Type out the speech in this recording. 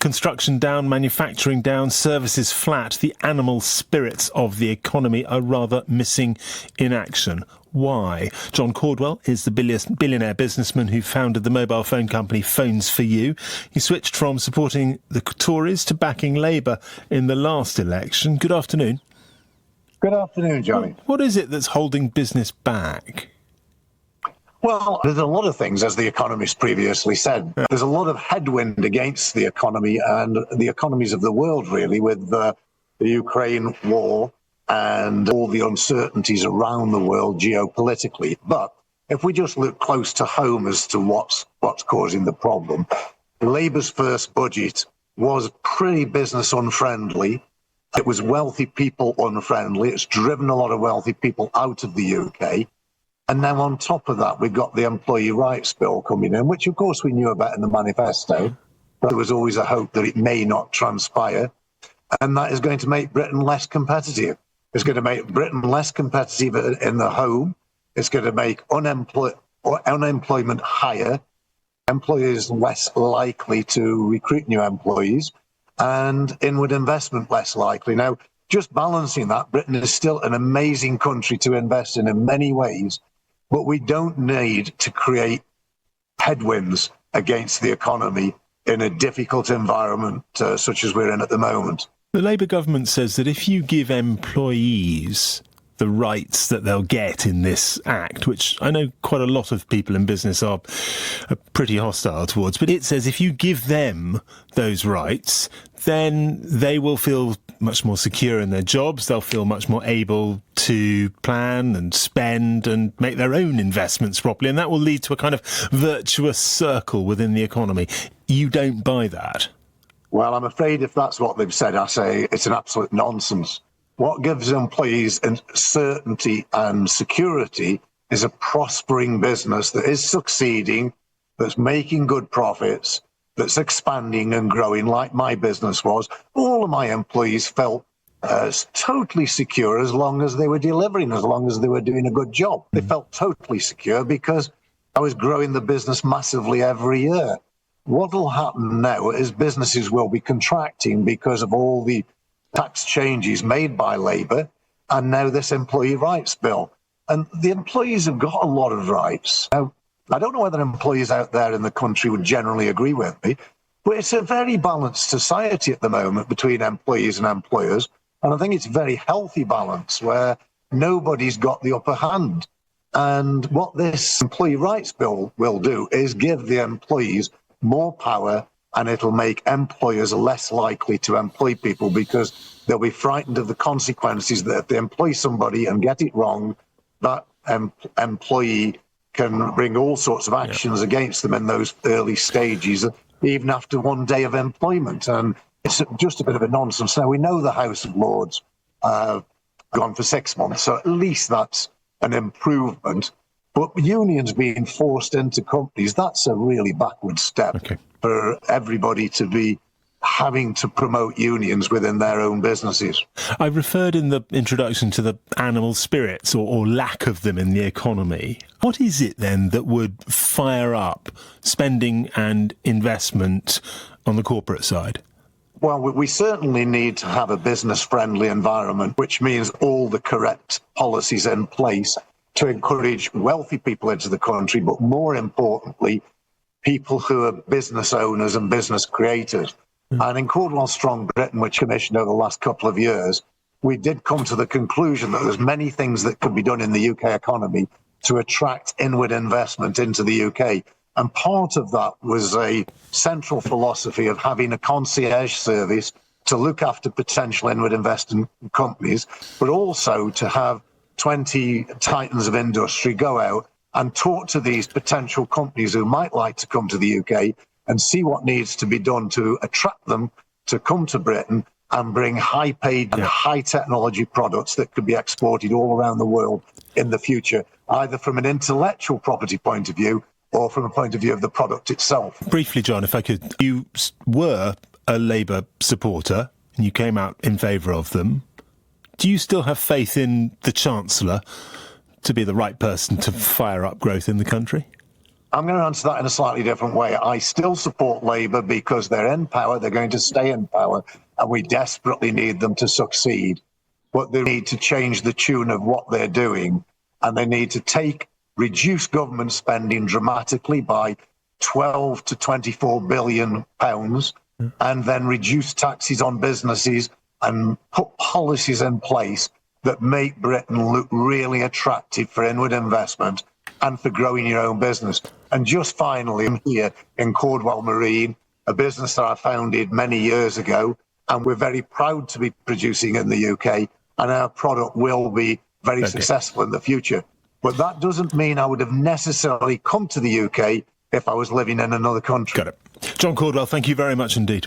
Construction down, manufacturing down, services flat. The animal spirits of the economy are rather missing in action. Why? John Caudwell is the billionaire businessman who founded the mobile phone company Phones for You. He switched from supporting the Tories to backing Labour in the last election. Good afternoon. Good afternoon, Johnny. What is it that's holding business back? Well, there's a lot of things, as the economist previously said. There's a lot of headwind against the economy and the economies of the world, really, with the Ukraine war and all the uncertainties around the world geopolitically. But if we just look close to home as to what's causing the problem, Labour's first budget was pretty business unfriendly. It was wealthy people unfriendly. It's driven a lot of wealthy people out of the UK. And now on top of that, we've got the employee rights bill coming in, which of course we knew about in the manifesto, but there was always a hope that it may not transpire. And that is going to make Britain less competitive. It's going to make Britain less competitive in the home. It's going to make unemployment higher, employers less likely to recruit new employees, and inward investment less likely. Now, just balancing that, Britain is still an amazing country to invest in many ways. But we don't need to create headwinds against the economy in a difficult environment such as we're in at the moment. The Labour government says that if you give employees the rights that they'll get in this act, which I know quite a lot of people in business are pretty hostile towards, but it says if you give them those rights, then they will feel much more secure in their jobs. They'll feel much more able to plan and spend and make their own investments properly. And that will lead to a kind of virtuous circle within the economy. You don't buy that? Well, I'm afraid if that's what they've said, I say it's an absolute nonsense. What gives employees certainty and security is a prospering business that is succeeding, that's making good profits, that's expanding and growing like my business was. All of my employees felt totally secure as long as they were delivering, as long as they were doing a good job. They felt totally secure because I was growing the business massively every year. What will happen now is businesses will be contracting because of all the tax changes made by Labour and now this employee rights bill. And the employees have got a lot of rights. Now, I don't know whether employees out there in the country would generally agree with me, but it's a very balanced society at the moment between employees and employers. And I think it's a very healthy balance where nobody's got the upper hand. And what this employee rights bill will do is give the employees more power, and it'll make employers less likely to employ people because they'll be frightened of the consequences that if they employ somebody and get it wrong, that employee can bring all sorts of actions against them in those early stages, even after one day of employment. And it's just a bit of a nonsense. Now, we know the House of Lords gone for 6 months, so at least that's an improvement. But unions being forced into companies, that's a really backward step for everybody to be having to promote unions within their own businesses. I referred in the introduction to the animal spirits or lack of them in the economy. What is it then that would fire up spending and investment on the corporate side? Well, we certainly need to have a business-friendly environment, which means all the correct policies in place to encourage wealthy people into the country, but more importantly, people who are business owners and business creators. And in Caudwellstrongbritain, which commissioned over the last couple of years, we did come to the conclusion that there's many things that could be done in the UK economy to attract inward investment into the UK. And part of that was a central philosophy of having a concierge service to look after potential inward investment companies, but also to have 20 titans of industry go out and talk to these potential companies who might like to come to the UK and see what needs to be done to attract them to come to Britain and bring high-paid and high-technology products that could be exported all around the world in the future, either from an intellectual property point of view or from a point of view of the product itself. Briefly, John, if I could, you were a Labour supporter and you came out in favour of them. Do you still have faith in the Chancellor to be the right person to fire up growth in the country? I'm going to answer that in a slightly different way. I still support Labour because they're in power, they're going to stay in power, and we desperately need them to succeed. But they need to change the tune of what they're doing, and they need to reduce government spending dramatically by 12 to 24 billion pounds, and then reduce taxes on businesses and put policies in place that make Britain look really attractive for inward investment and for growing your own business. And just finally, I'm here in Caudwell Marine, a business that I founded many years ago, and we're very proud to be producing in the UK, and our product will be very successful in the future. But that doesn't mean I would have necessarily come to the UK if I was living in another country. Got it. John Caudwell, thank you very much indeed.